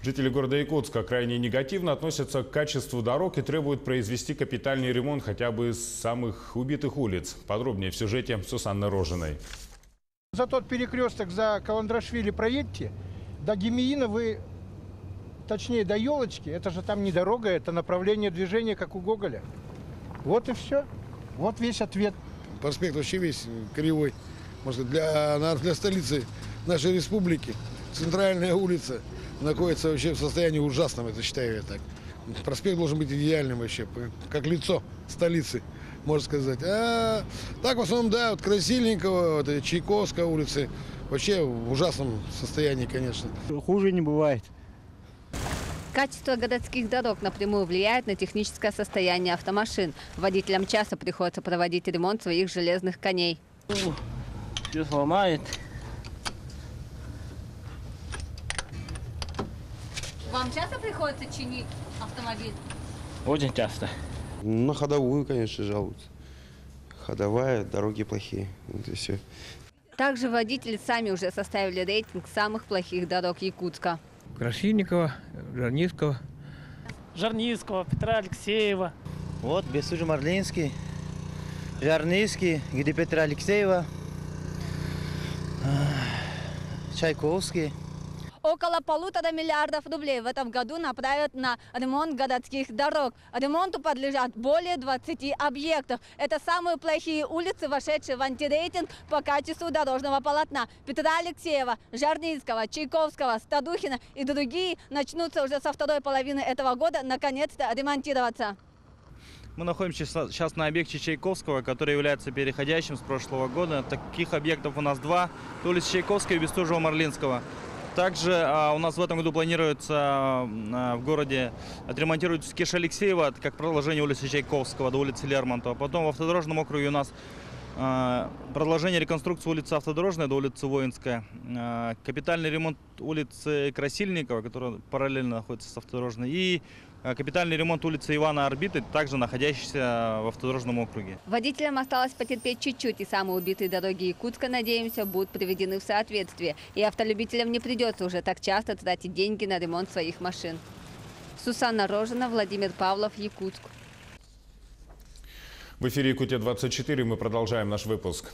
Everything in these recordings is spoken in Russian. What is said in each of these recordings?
Жители города Якутска крайне негативно относятся к качеству дорог и требуют произвести капитальный ремонт хотя бы с самых убитых улиц. Подробнее в сюжете Сусанны Рожиной. За тот перекресток за Каландрашвили проедьте, до Гемеина вы, точнее до Елочки, это же там не дорога, это направление движения, как у Гоголя. Вот и все. Вот весь ответ. Проспект вообще весь кривой. Может, для столицы нашей республики центральная улица находится вообще в состоянии ужасном, это считаю я так. Проспект должен быть идеальным вообще, как лицо столицы, можно сказать. А так в основном, да, вот Красильникова, вот, Чайковская улицы, вообще в ужасном состоянии, конечно. Хуже не бывает. Качество городских дорог напрямую влияет на техническое состояние автомашин. Водителям часто приходится проводить ремонт своих железных коней. Все сломает. Вам часто приходится чинить автомобиль? Очень часто. На ходовую, конечно, жалуются. Ходовая, дороги плохие. Вот и все. Также водители сами уже составили рейтинг самых плохих дорог Якутска. Красильникова, Жарницкого. Жарницкого, Петра Алексеева. Вот, Бессужо-Марлинский, Жарницкий, где Петра Алексеева, Чайковский. Около 1,5 миллиардов рублей в этом году направят на ремонт городских дорог. Ремонту подлежат более 20 объектов. Это самые плохие улицы, вошедшие в антирейтинг по качеству дорожного полотна. Петра Алексеева, Жарницкого, Чайковского, Стадухина и другие начнутся уже со второй половины этого года наконец-то ремонтироваться. Мы находимся сейчас на объекте Чайковского, который является переходящим с прошлого года. Таких объектов у нас два. Улица Чайковского и Бестужева-Марлинского. Также у нас в этом году планируется в городе отремонтировать Кеш Алексеева, как продолжение улицы Чайковского до улицы Лермонтова. Потом в автодорожном округе у нас продолжение реконструкции улицы Автодорожная до улицы Воинская. Капитальный ремонт улицы Красильникова, которая параллельно находится с автодорожной. И капитальный ремонт улицы Ивана Орбиты, также находящейся в автодорожном округе. Водителям осталось потерпеть чуть-чуть, и самые убитые дороги Якутска, надеемся, будут приведены в соответствие. И автолюбителям не придется уже так часто тратить деньги на ремонт своих машин. Сусанна Рожина, Владимир Павлов, Якутск. В эфире Якутия-24 мы продолжаем наш выпуск.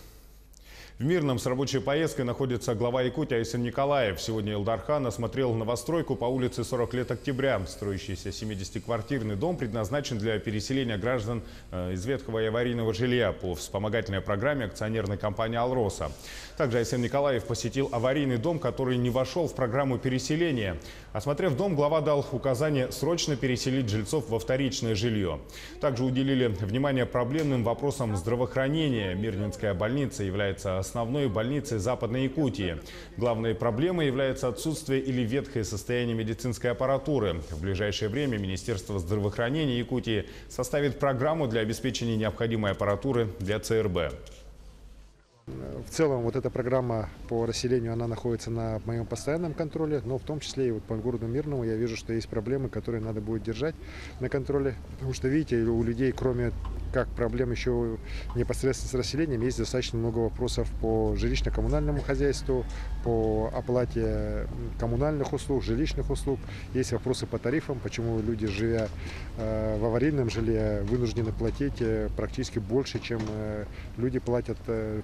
В Мирном с рабочей поездкой находится глава Якутии Айсен Николаев. Сегодня Илдархан осмотрел новостройку по улице 40 лет октября. Строящийся 70-квартирный дом предназначен для переселения граждан из ветхого и аварийного жилья по вспомогательной программе акционерной компании «Алроса». Также Айсен Николаев посетил аварийный дом, который не вошел в программу переселения. Осмотрев дом, глава дал указание срочно переселить жильцов во вторичное жилье. Также уделили внимание проблемным вопросам здравоохранения. Мирнинская больница является основной больницей Западной Якутии. Главной проблемой является отсутствие или ветхое состояние медицинской аппаратуры. В ближайшее время Министерство здравоохранения Якутии составит программу для обеспечения необходимой аппаратуры для ЦРБ. В целом, вот эта программа по расселению, она находится на моем постоянном контроле, но в том числе и вот по городу Мирному я вижу, что есть проблемы, которые надо будет держать на контроле. Потому что, видите, у людей, кроме как проблем еще непосредственно с расселением, есть достаточно много вопросов по жилищно-коммунальному хозяйству, по оплате коммунальных услуг, жилищных услуг. Есть вопросы по тарифам, почему люди, живя в аварийном жилье, вынуждены платить практически больше, чем люди платят,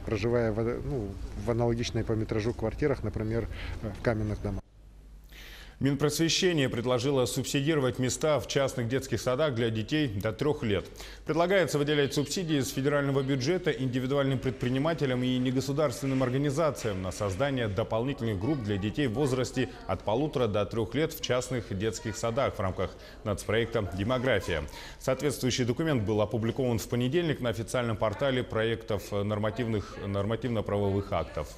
проживая в аналогичной по метражу квартирах, например, в каменных домах. Минпросвещение предложило субсидировать места в частных детских садах для детей до 3 лет. Предлагается выделять субсидии из федерального бюджета индивидуальным предпринимателям и негосударственным организациям на создание дополнительных групп для детей в возрасте от 1,5 до 3 лет в частных детских садах в рамках нацпроекта «Демография». Соответствующий документ был опубликован в понедельник на официальном портале проектов нормативно-правовых актов.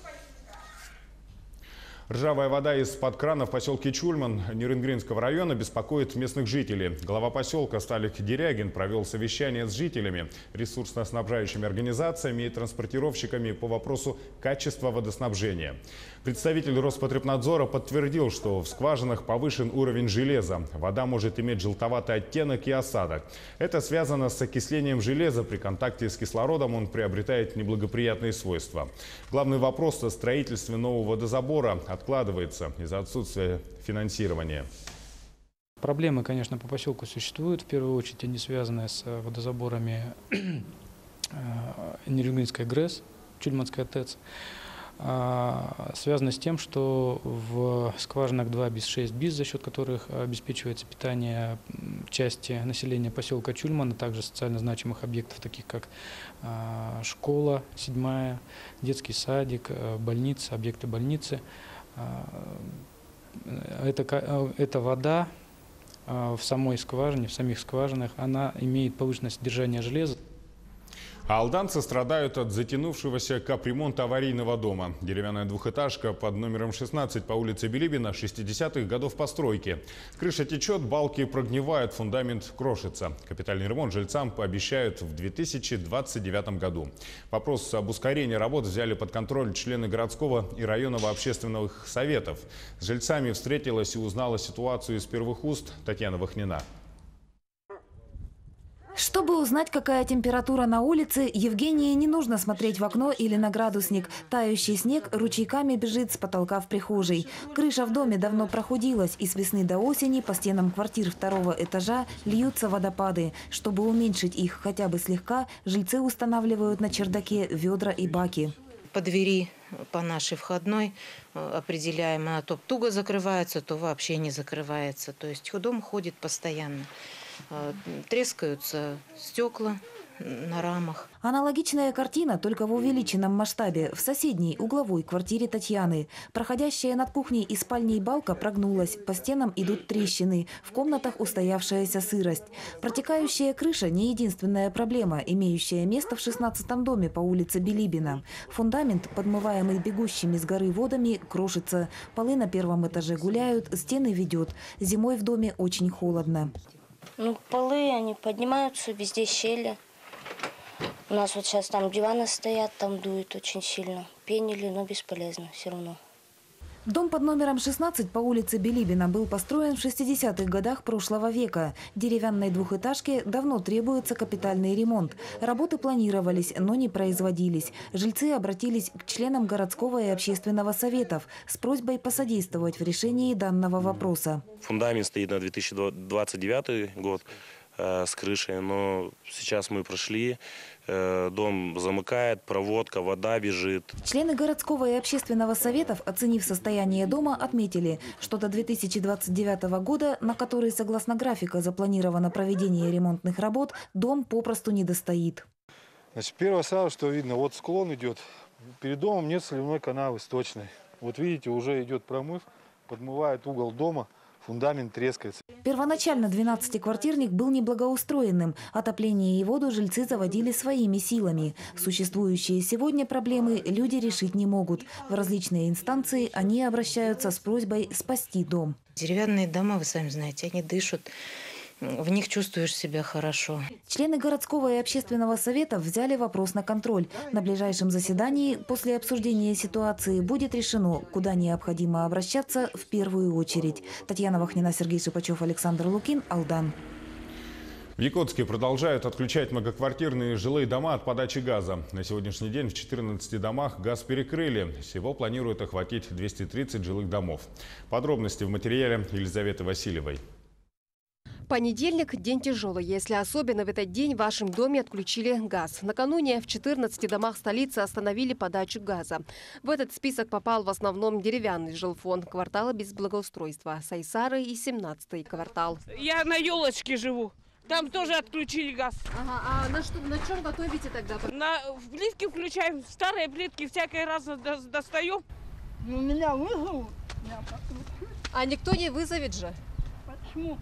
Ржавая вода из-под крана в поселке Чульман Нерынгринского района беспокоит местных жителей. Глава поселка Сталик Дерягин провел совещание с жителями, ресурсно-снабжающими организациями и транспортировщиками по вопросу качества водоснабжения. Представитель Роспотребнадзора подтвердил, что в скважинах повышен уровень железа. Вода может иметь желтоватый оттенок и осадок. Это связано с окислением железа. При контакте с кислородом он приобретает неблагоприятные свойства. Главный вопрос о строительстве нового водозабора откладывается из-за отсутствия финансирования. Проблемы, конечно, по поселку существуют. В первую очередь они связаны с водозаборами Нерюнгинской ГРЭС, Чульманская ТЭЦ. Связано с тем, что в скважинах 2 bis 6 bis, за счет которых обеспечивается питание части населения поселка Чульман, а также социально значимых объектов, таких как школа 7-я, детский садик, больница, объекты больницы. Эта вода в самой скважине, в самих скважинах, она имеет повышенное содержание железа. А алданцы страдают от затянувшегося капремонта аварийного дома. Деревянная двухэтажка под номером 16 по улице Билибина 60-х годов постройки. Крыша течет, балки прогнивают, фундамент крошится. Капитальный ремонт жильцам пообещают в 2029 году. Вопрос об ускорении работ взяли под контроль члены городского и районного общественных советов. С жильцами встретилась и узнала ситуацию из первых уст Татьяна Вахнина. Чтобы узнать, какая температура на улице, Евгении не нужно смотреть в окно или на градусник. Тающий снег ручейками бежит с потолка в прихожей. Крыша в доме давно прохудилась, и с весны до осени по стенам квартир 2-го этажа льются водопады. Чтобы уменьшить их хотя бы слегка, жильцы устанавливают на чердаке ведра и баки. По двери, по нашей входной, определяем, она то туго закрывается, то вообще не закрывается. То есть дом ходит постоянно. Трескаются стекла на рамах. Аналогичная картина, только в увеличенном масштабе, в соседней угловой квартире Татьяны. Проходящая над кухней и спальней балка прогнулась, по стенам идут трещины, в комнатах устоявшаяся сырость. Протекающая крыша – не единственная проблема, имеющая место в 16-м доме по улице Билибина. Фундамент, подмываемый бегущими с горы водами, крошится. Полы на 1-м этаже гуляют, стены ведет. Зимой в доме очень холодно. Полы, они поднимаются, везде щели. У нас вот сейчас там диваны стоят, там дует очень сильно. Пенили, но бесполезно все равно. Дом под номером 16 по улице Билибина был построен в 60-х годах прошлого века. Деревянной двухэтажке давно требуется капитальный ремонт. Работы планировались, но не производились. Жильцы обратились к членам городского и общественного советов с просьбой посодействовать в решении данного вопроса. Фундамент стоит на 2029 год с крышей, но сейчас мы прошли. Дом замыкает, проводка, вода бежит. Члены городского и общественного советов, оценив состояние дома, отметили, что до 2029 года, на который, согласно графика, запланировано проведение ремонтных работ, дом попросту не достоит. Значит, первое сразу, что видно, вот склон идет. Перед домом нет сливной канавы сточной. Вот видите, уже идет промыв, подмывает угол дома. Фундамент трескается. Первоначально 12-квартирник был неблагоустроенным. Отопление и воду жильцы заводили своими силами. Существующие сегодня проблемы люди решить не могут. В различные инстанции они обращаются с просьбой спасти дом. Деревянные дома, вы сами знаете, они дышат. В них чувствуешь себя хорошо. Члены городского и общественного совета взяли вопрос на контроль. На ближайшем заседании после обсуждения ситуации будет решено, куда необходимо обращаться в первую очередь. Татьяна Вахнина, Сергей Шипачев, Александр Лукин, Алдан. В Якутске продолжают отключать многоквартирные жилые дома от подачи газа. На сегодняшний день в 14 домах газ перекрыли. Всего планируют охватить 230 жилых домов. Подробности в материале Елизаветы Васильевой. Понедельник – день тяжелый, если особенно в этот день в вашем доме отключили газ. Накануне в 14 домах столицы остановили подачу газа. В этот список попал в основном деревянный жилфонд, кварталы без благоустройства, Сайсары и 17-й квартал. Я на елочке живу. Там тоже отключили газ. Ага, а на чем готовите тогда? В плитки включаем, старые плитки всякий раз достаем. Меня вызовут. А никто не вызовет же? Почему?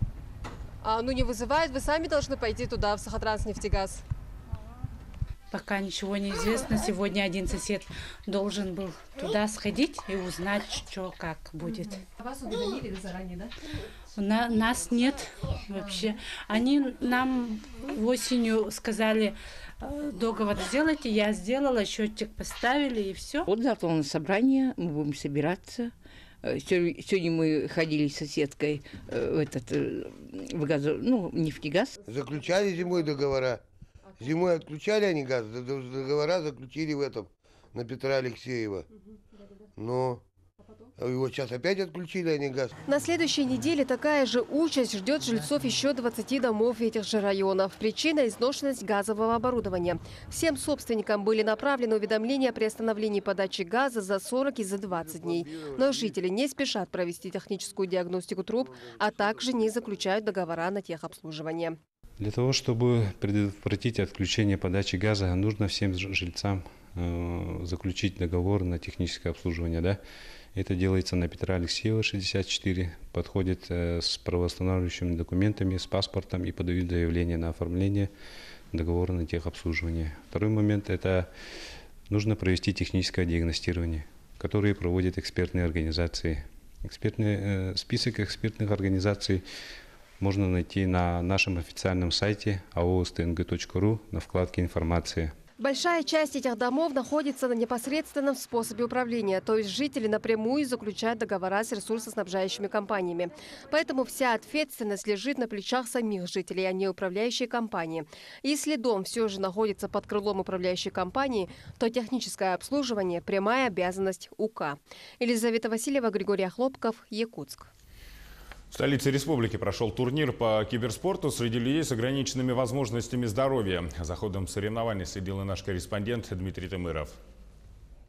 Не вызывает, вы сами должны пойти туда, в Сахатранснефтегаз. Пока ничего не известно. Сегодня один сосед должен был туда сходить и узнать, что как будет. Вас уведомили заранее, да? Нас нет вообще. Они нам осенью сказали, договор сделайте. Я сделала, счетчик поставили и все. Вот завтра у нас собрание, мы будем собираться. Сегодня мы ходили с соседкой в нефтегаз. Заключали зимой договора. Зимой отключали они газ, договора заключили на Петра Алексеева. Но Его сейчас опять отключили, они газ. На следующей неделе такая же участь ждет жильцов еще 20 домов этих же районов. Причина – изношенность газового оборудования. Всем собственникам были направлены уведомления о приостановлении подачи газа за 40 и за 20 дней. Но жители не спешат провести техническую диагностику труб, а также не заключают договора на техобслуживание. Для того, чтобы предотвратить отключение подачи газа, нужно всем жильцам заключить договор на техническое обслуживание. Да? Это делается на Петра Алексеева, 64. Подходит с правоустанавливающими документами, с паспортом и подают заявление на оформление договора на техобслуживание. Второй момент – это нужно провести техническое диагностирование, которое проводят экспертные организации. Список экспертных организаций можно найти на нашем официальном сайте aostng.ru на вкладке «Информация». Большая часть этих домов находится на непосредственном способе управления, то есть жители напрямую заключают договора с ресурсоснабжающими компаниями. Поэтому вся ответственность лежит на плечах самих жителей, а не управляющей компании. Если дом все же находится под крылом управляющей компании, то техническое обслуживание – прямая обязанность УК. Елизавета Васильева, Григорий Охлопков, Якутск. В столице республики прошел турнир по киберспорту среди людей с ограниченными возможностями здоровья. За ходом соревнований следил и наш корреспондент Дмитрий Тымыров.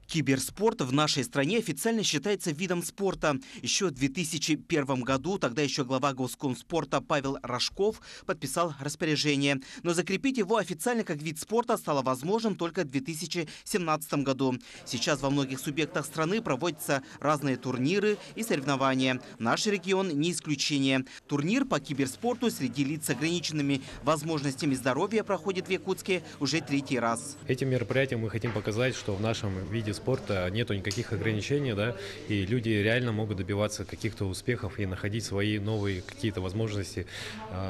Киберспорт в нашей стране официально считается видом спорта. Еще в 2001 году тогда еще глава Госкомспорта Павел Рожков подписал распоряжение. Но закрепить его официально как вид спорта стало возможным только в 2017 году. Сейчас во многих субъектах страны проводятся разные турниры и соревнования. Наш регион не исключение. Турнир по киберспорту среди лиц с ограниченными возможностями здоровья проходит в Якутске уже 3-й раз. Этим мероприятием мы хотим показать, что в нашем виде спорта нету никаких ограничений, да, и люди реально могут добиваться каких-то успехов и находить свои новые какие-то возможности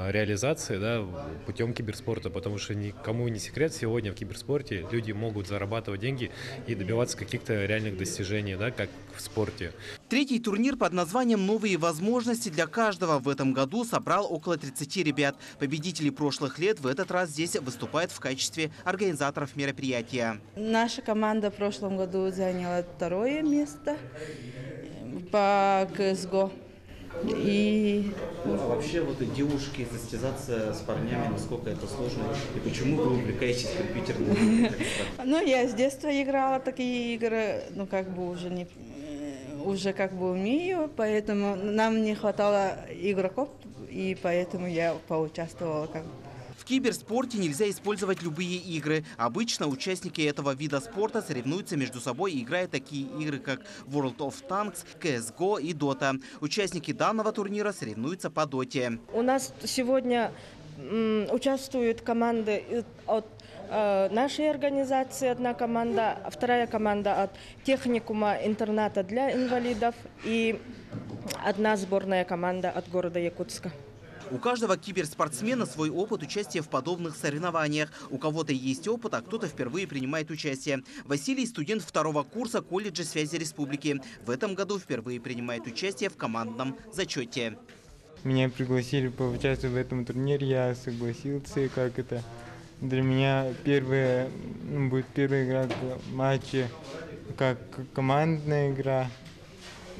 реализации, да, путем киберспорта, потому что никому не секрет, сегодня в киберспорте люди могут зарабатывать деньги и добиваться каких-то реальных достижений, да, как в спорте. 3-й турнир под названием «Новые возможности для каждого» в этом году собрал около 30 ребят. Победители прошлых лет в этот раз здесь выступают в качестве организаторов мероприятия. Наша команда в прошлом году заняла 2-е место по CSGO. И вообще вот и девушки состязаться с парнями, насколько это сложно и почему вы увлекаетесь компьютерными играми? Ну, я с детства играла такие игры, ну как бы уже как бы умею, поэтому нам не хватало игроков, и поэтому я поучаствовала как бы. В киберспорте нельзя использовать любые игры. Обычно участники этого вида спорта соревнуются между собой и играют такие игры, как World of Tanks, CSGO и Dota. Участники данного турнира соревнуются по Доте. У нас сегодня участвуют команды от нашей организации, одна команда, вторая команда от техникума интерната для инвалидов и одна сборная команда от города Якутска. У каждого киберспортсмена свой опыт участия в подобных соревнованиях. У кого-то есть опыт, а кто-то впервые принимает участие. Василий – студент 2-го курса колледжа связи республики. В этом году впервые принимает участие в командном зачете. Меня пригласили поучаствовать в этом турнире, я согласился, как это. Для меня будет первая игра в матче, как командная игра,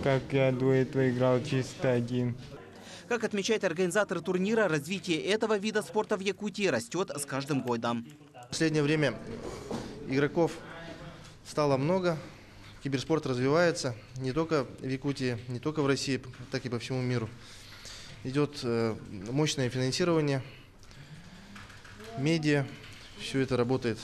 как я до этого играл чисто один. Как отмечают организаторы турнира, развитие этого вида спорта в Якутии растет с каждым годом. В последнее время игроков стало много, киберспорт развивается не только в Якутии, не только в России, так и по всему миру. Идет мощное финансирование, медиа. Все это работает.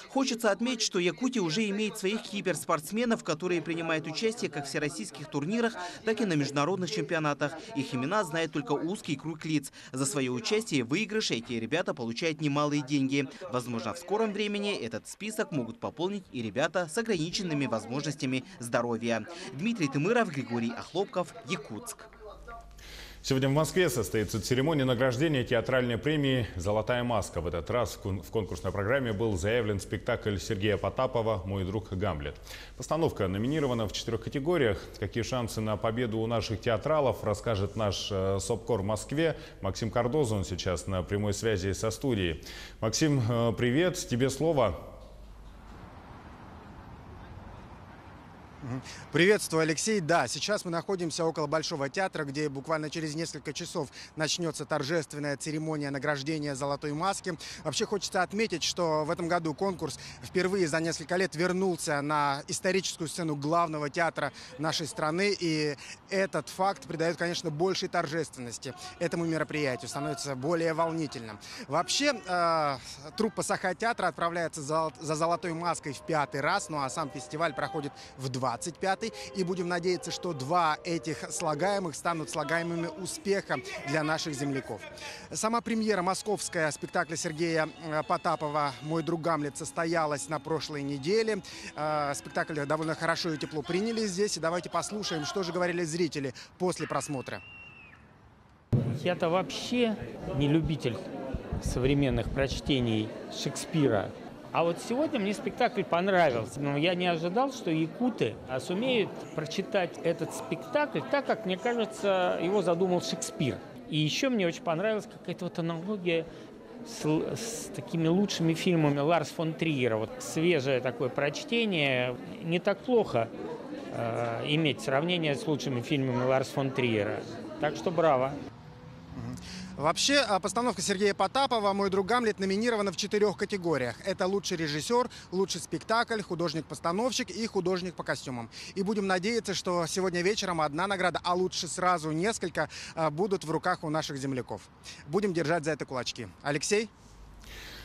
Хочется отметить, что Якутия уже имеет своих киберспортсменов, которые принимают участие как в всероссийских турнирах, так и на международных чемпионатах. Их имена знает только узкий круг лиц. За свое участие в выигрыше эти ребята получают немалые деньги. Возможно, в скором времени этот список могут пополнить и ребята с ограниченными возможностями здоровья. Дмитрий Тымыров, Григорий Охлопков, Якутск. Сегодня в Москве состоится церемония награждения театральной премии «Золотая маска». В этот раз в конкурсной программе был заявлен спектакль Сергея Потапова «Мой друг Гамлет». Постановка номинирована в 4 категориях. Какие шансы на победу у наших театралов, расскажет наш СОБКОР в Москве Максим Кардоза. Он сейчас на прямой связи со студией. Максим, привет, тебе слово. Приветствую, Алексей. Да, сейчас мы находимся около Большого театра, где буквально через несколько часов начнется торжественная церемония награждения «Золотой маски». Вообще хочется отметить, что в этом году конкурс впервые за несколько лет вернулся на историческую сцену главного театра нашей страны. И этот факт придает, конечно, большей торжественности этому мероприятию, становится более волнительным. Вообще, труппа Саха-театра отправляется за «Золотой маской» в 5-й раз, ну а сам фестиваль проходит в 25-й. И будем надеяться, что два этих слагаемых станут слагаемыми успеха для наших земляков. Сама премьера московская спектакля Сергея Потапова «Мой друг Гамлет» состоялась на прошлой неделе. Спектакль довольно хорошо и тепло приняли здесь. И давайте послушаем, что же говорили зрители после просмотра. Я-то вообще не любитель современных прочтений Шекспира. А вот сегодня мне спектакль понравился. Но я не ожидал, что якуты сумеют прочитать этот спектакль так, как, мне кажется, его задумал Шекспир. И еще мне очень понравилась какая-то вот аналогия с такими лучшими фильмами Ларс фон Триера. Вот свежее такое прочтение. Не так плохо иметь сравнение с лучшими фильмами Ларс фон Триера. Так что браво. Вообще, постановка Сергея Потапова «Мой друг Гамлет» номинирована в 4 категориях. Это лучший режиссер, лучший спектакль, художник-постановщик и художник по костюмам. И будем надеяться, что сегодня вечером одна награда, а лучше сразу несколько, будут в руках у наших земляков. Будем держать за это кулачки. Алексей?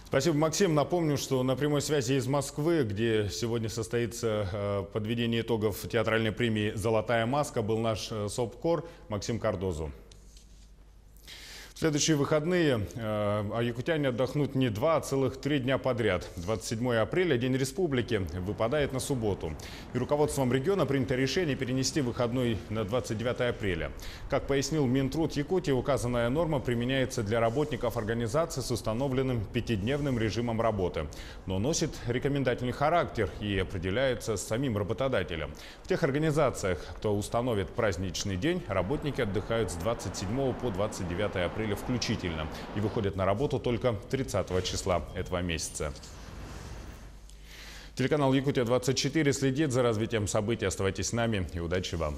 Спасибо, Максим. Напомню, что на прямой связи из Москвы, где сегодня состоится подведение итогов театральной премии «Золотая маска», был наш СОПКОР Максим Кардозу. В следующие выходные якутяне отдохнут не 2, а целых 3 дня подряд. 27 апреля, День Республики, выпадает на субботу. И руководством региона принято решение перенести выходной на 29 апреля. Как пояснил Минтруд Якутии, указанная норма применяется для работников организации с установленным 5-дневным режимом работы. Но носит рекомендательный характер и определяется самим работодателем. В тех организациях, кто установит праздничный день, работники отдыхают с 27 по 29 апреля включительно и выходят на работу только 30 числа этого месяца. Телеканал Якутия-24 следит за развитием событий. Оставайтесь с нами и удачи вам!